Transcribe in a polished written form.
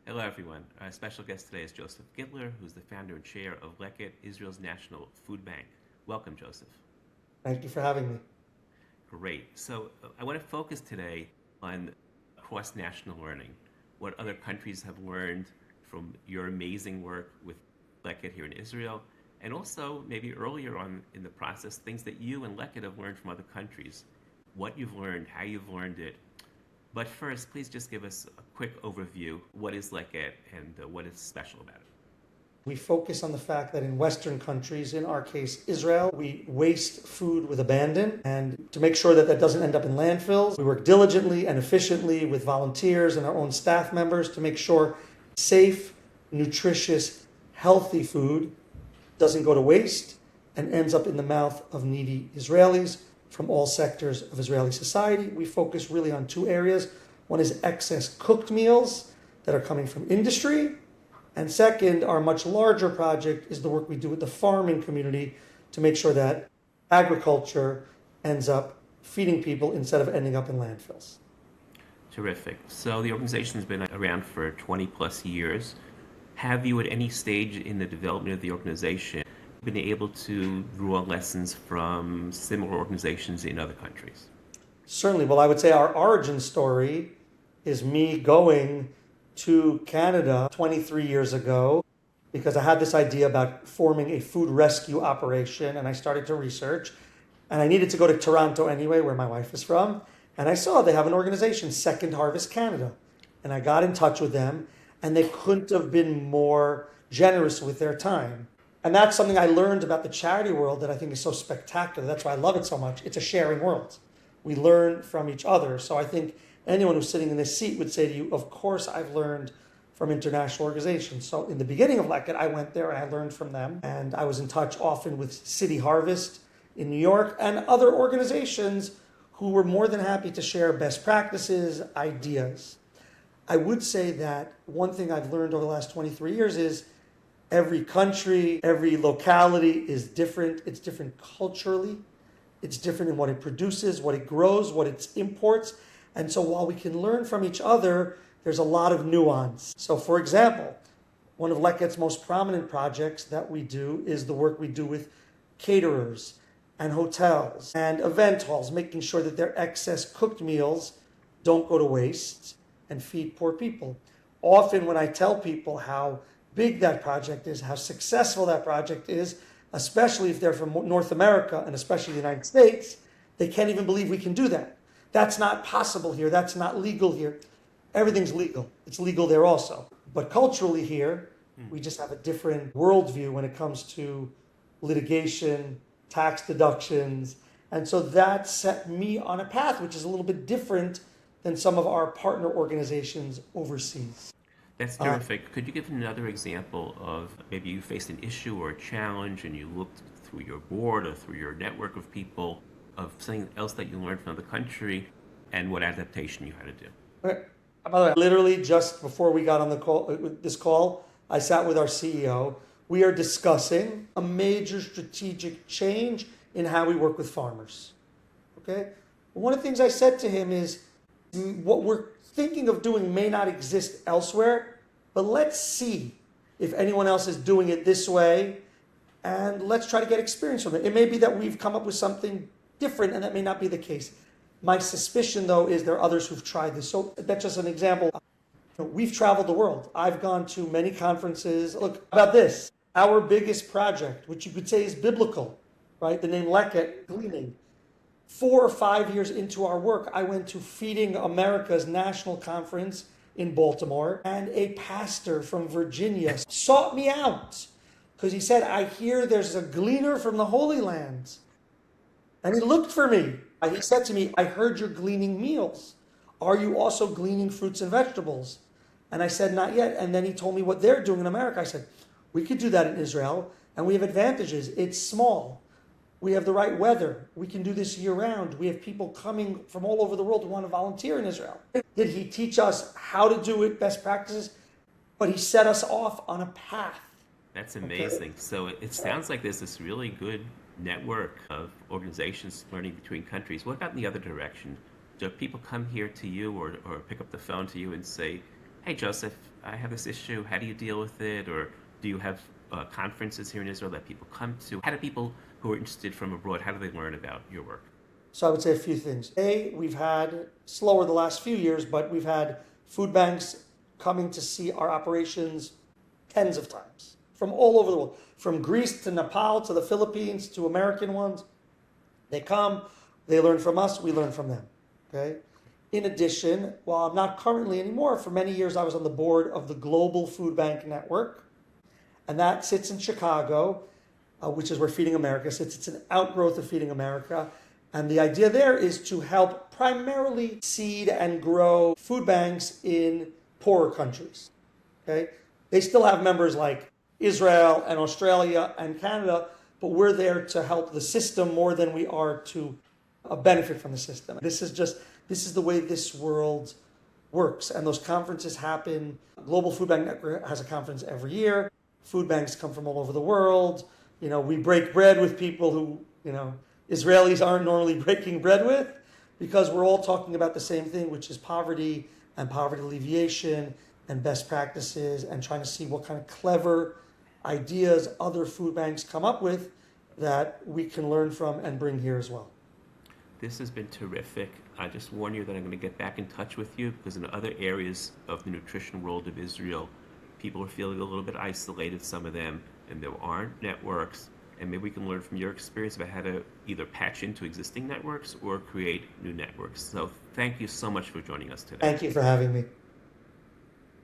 Hello, everyone. Our special guest today is Joseph Gitler, who's the founder and chair of Leket Israel's National Food Bank. Welcome, Joseph. Thank you for having me. Great. I want to focus today on cross-national learning, what other countries have learned from your amazing work with Leket here in Israel, and also maybe earlier on in the process, things that you and Leket have learned from other countries, what you've learned, how you've learned it. But first, please just give us a quick overview. What is Leket and what is special about it? We focus on the fact that in Western countries, in our case Israel, we waste food with abandon. And to make sure that that doesn't end up in landfills, we work diligently and efficiently with volunteers and our own staff members to make sure safe, nutritious, healthy food doesn't go to waste and ends up in the mouth of needy Israelis from all sectors of Israeli society. We focus really on two areas. One is excess cooked meals that are coming from industry. And second, our much larger project is the work we do with the farming community to make sure that agriculture ends up feeding people instead of ending up in landfills. Terrific. So the organization's been around for 20 plus years. Have you at any stage in the development of the organization been able to draw lessons from similar organizations in other countries? Certainly. Well, I would say our origin story is me going to Canada 23 years ago because I had this idea about forming a food rescue operation, and I started to research, and I needed to go to Toronto anyway, where my wife is from, and I saw they have an organization, Second Harvest Canada, and I got in touch with them, and they couldn't have been more generous with their time. And that's something I learned about the charity world that I think is so spectacular. That's why I love it so much. It's a sharing world. We learn from each other. So I think anyone who's sitting in this seat would say to you, of course I've learned from international organizations. So in the beginning of Leket, I went there and I learned from them. And I was in touch often with City Harvest in New York and other organizations who were more than happy to share best practices, ideas. I would say that one thing I've learned over the last 23 years is every country, every locality is different. It's different culturally. It's different in what it produces, what it grows, what it imports. And so while we can learn from each other, there's a lot of nuance. So for example, one of Leket's most prominent projects that we do is the work we do with caterers and hotels and event halls, making sure that their excess cooked meals don't go to waste and feed poor people. Often when I tell people how big that project is, how successful that project is, especially if they're from North America and especially the United States, they can't even believe we can do that. That's not possible here. That's not legal here. Everything's legal. It's legal there also. But culturally here, we just have a different worldview when it comes to litigation, tax deductions. And so that set me on a path which is a little bit different than some of our partner organizations overseas. That's terrific. Could you give another example of maybe you faced an issue or a challenge and you looked through your board or through your network of people of something else that you learned from the country and what adaptation you had to do? By the way, literally just before we got on the call, this call, I sat with our CEO. We are discussing a major strategic change in how we work with farmers. Okay? One of the things I said to him is what we're thinking of doing may not exist elsewhere, but let's see if anyone else is doing it this way, and let's try to get experience from it. It may be that we've come up with something different, and that may not be the case. My suspicion, though, is there are others who've tried this. So that's just an example. We've traveled the world. I've gone to many conferences. Look, about this, our biggest project, which you could say is biblical, right? The name Leket, gleaning. 4 or 5 years into our work, I went to Feeding America's national conference in Baltimore, and a pastor from Virginia sought me out because he said, I hear there's a gleaner from the Holy Land. And he looked for me. He said to me, I heard you're gleaning meals. Are you also gleaning fruits and vegetables? And I said, not yet. And then he told me what they're doing in America. I said, we could do that in Israel, and we have advantages. It's small. We have the right weather. We can do this year round. We have people coming from all over the world who want to volunteer in Israel. Did he teach us how to do it, best practices? But he set us off on a path. That's amazing. Okay. So it sounds like there's this really good network of organizations learning between countries. What about in the other direction? Do people come here to you or pick up the phone to you and say, hey, Joseph, I have this issue. How do you deal with it? Or do you have conferences here in Israel that people come to? How do people who are interested from abroad, how do they learn about your work? So I would say a few things. A, we've had, slower the last few years, but we've had food banks coming to see our operations tens of times from all over the world, from Greece to Nepal to the Philippines to American ones. They come, they learn from us, we learn from them. Okay. In addition, while I'm not currently anymore, for many years I was on the board of the Global Food Bank Network, and that sits in Chicago, which is where Feeding America sits. It's an outgrowth of Feeding America. And the idea there is to help primarily seed and grow food banks in poorer countries. Okay? They still have members like Israel and Australia and Canada, but we're there to help the system more than we are to benefit from the system. This is the way this world works. And those conferences happen. Global Food Bank Network has a conference every year. Food banks come from all over the world. We break bread with people who, Israelis aren't normally breaking bread with, because we're all talking about the same thing, which is poverty and poverty alleviation and best practices, and trying to see what kind of clever ideas other food banks come up with that we can learn from and bring here as well. This has been terrific. I just warn you that I'm going to get back in touch with you because in other areas of the nutrition world of Israel, people are feeling a little bit isolated, some of them, and there aren't networks. And maybe we can learn from your experience about how to either patch into existing networks or create new networks. So thank you so much for joining us today. Thank you for having me.